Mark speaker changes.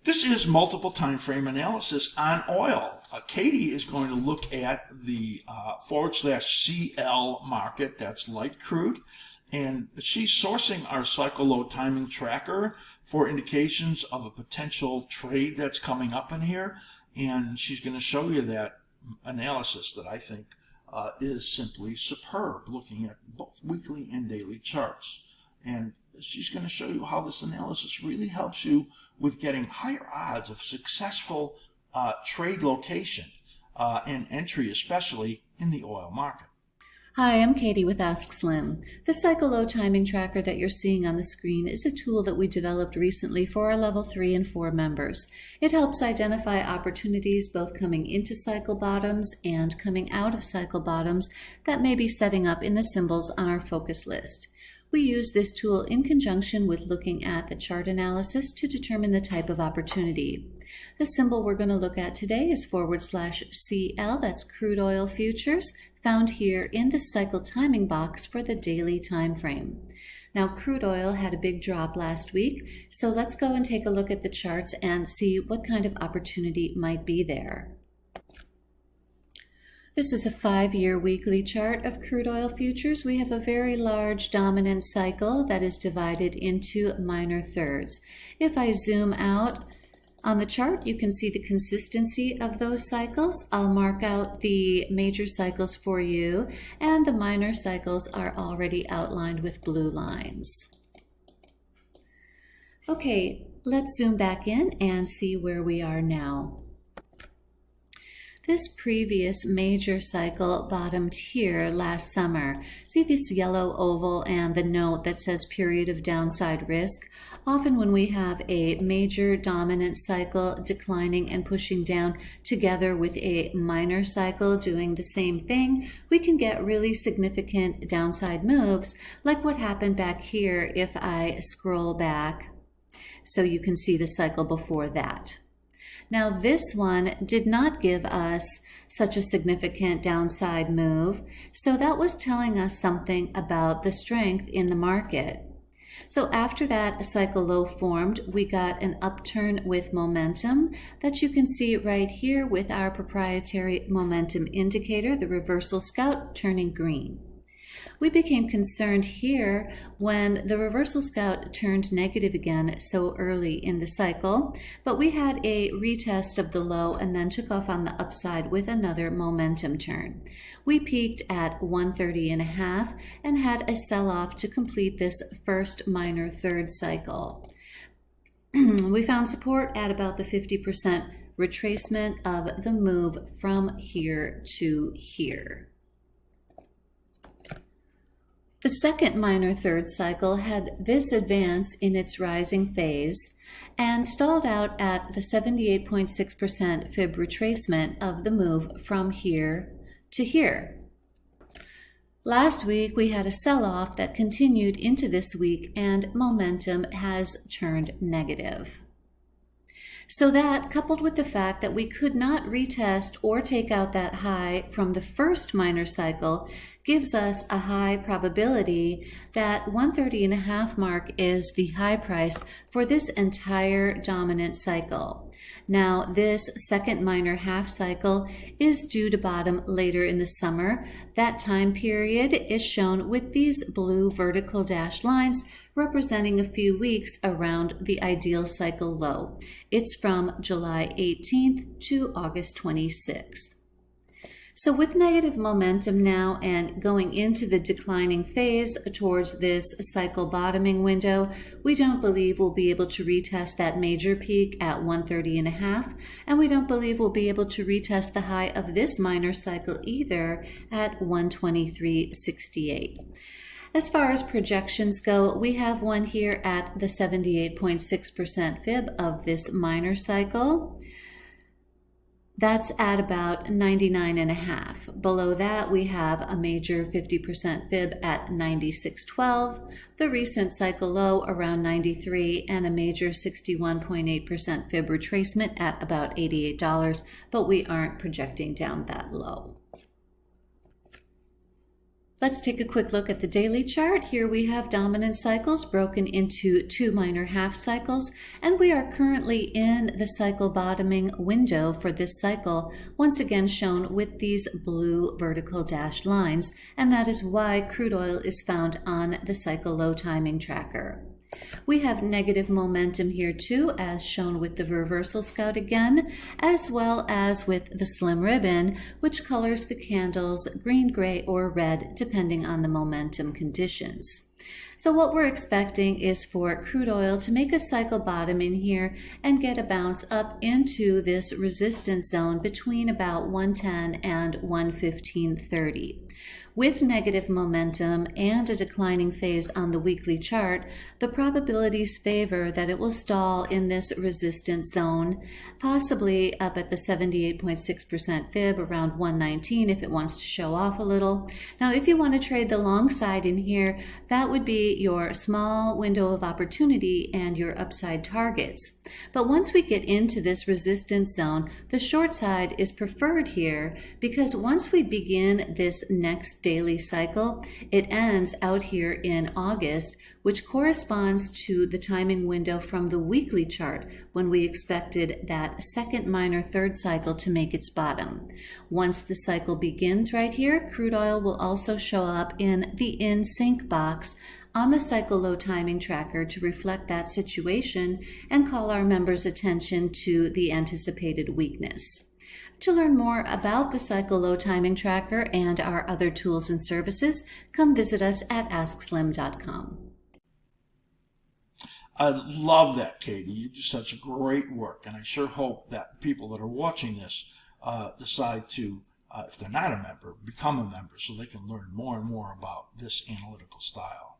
Speaker 1: This is multiple time frame analysis on oil. Katie is going to look at the /CL market, that's light crude, and she's sourcing our cycle low timing tracker for indications of a potential trade that's coming up in here, and she's going to show you that analysis that I think is simply superb, looking at both weekly and daily charts. And she's going to show you how this analysis really helps you with getting higher odds of successful trade location and entry, especially in the oil market.
Speaker 2: Hi, I'm Katie with askSlim. The cycle low timing tracker that you're seeing on the screen is a tool that we developed recently for our level 3 and 4 members. It helps identify opportunities both coming into cycle bottoms and coming out of cycle bottoms that may be setting up in the symbols on our focus list. We use this tool in conjunction with looking at the chart analysis to determine the type of opportunity. The symbol we're going to look at today is /CL, that's crude oil futures, found here in the cycle timing box for the daily time frame. Now, crude oil had a big drop last week, so let's go and take a look at the charts and see what kind of opportunity might be there. This is a 5-year weekly chart of crude oil futures. We have a very large dominant cycle that is divided into minor thirds. If I zoom out on the chart, you can see the consistency of those cycles. I'll mark out the major cycles for you, and the minor cycles are already outlined with blue lines. Okay, let's zoom back in and see where we are now. This previous major cycle bottomed here last summer. See this yellow oval and the note that says period of downside risk? Often when we have a major dominant cycle declining and pushing down together with a minor cycle doing the same thing, we can get really significant downside moves, like what happened back here if I scroll back so you can see the cycle before that. Now, this one did not give us such a significant downside move, so that was telling us something about the strength in the market. So after that cycle low formed, we got an upturn with momentum that you can see right here with our proprietary momentum indicator, the reversal scout, turning green. We became concerned here when the reversal scout turned negative again so early in the cycle, but we had a retest of the low and then took off on the upside with another momentum turn. We peaked at 130.5 and had a sell-off to complete this first minor third cycle. We found support at about the 50% retracement of the move from here to here. The second minor third cycle had this advance in its rising phase and stalled out at the 78.6% fib retracement of the move from here to here. Last week, we had a sell-off that continued into this week, and momentum has turned negative. So that, coupled with the fact that we could not retest or take out that high from the first minor cycle, gives us a high probability that 130.5 mark is the high price for this entire dominant cycle. Now, this second minor half cycle is due to bottom later in the summer. That time period is shown with these blue vertical dashed lines representing a few weeks around the ideal cycle low. It's from July 18th to August 26th. So with negative momentum now and going into the declining phase towards this cycle bottoming window, we don't believe we'll be able to retest that major peak at 130.5, and we don't believe we'll be able to retest the high of this minor cycle either at 123.68. As far as projections go, we have one here at the 78.6% fib of this minor cycle. That's at about 99.5. Below that, we have a major 50% fib at 96.12, the recent cycle low around 93, and a major 61.8% fib retracement at about $88, but we aren't projecting down that low. Let's take a quick look at the daily chart. Here we have dominant cycles broken into 2 minor half cycles, and we are currently in the cycle bottoming window for this cycle, once again shown with these blue vertical dashed lines, and that is why crude oil is found on the cycle low timing tracker. We have negative momentum here too, as shown with the reversal scout again, as well as with the slim ribbon, which colors the candles green, gray, or red, depending on the momentum conditions. So what we're expecting is for crude oil to make a cycle bottom in here and get a bounce up into this resistance zone between about 110 and 115.30. With negative momentum and a declining phase on the weekly chart, the probabilities favor that it will stall in this resistance zone, possibly up at the 78.6% fib around 119 if it wants to show off a little. Now, if you want to trade the long side in here, that would be your small window of opportunity and your upside targets. But once we get into this resistance zone, the short side is preferred here because once we begin this next daily cycle, it ends out here in August, which corresponds to the timing window from the weekly chart when we expected that second minor third cycle to make its bottom. Once the cycle begins right here, crude oil will also show up in the in sync box on the cycle low timing tracker to reflect that situation and call our members' attention to the anticipated weakness. To learn more about the cycle low timing tracker and our other tools and services, come visit us at askSlim.com.
Speaker 1: I love that, Katie. You do such great work, and I sure hope that people that are watching this decide to, if they're not a member, become a member so they can learn more and more about this analytical style.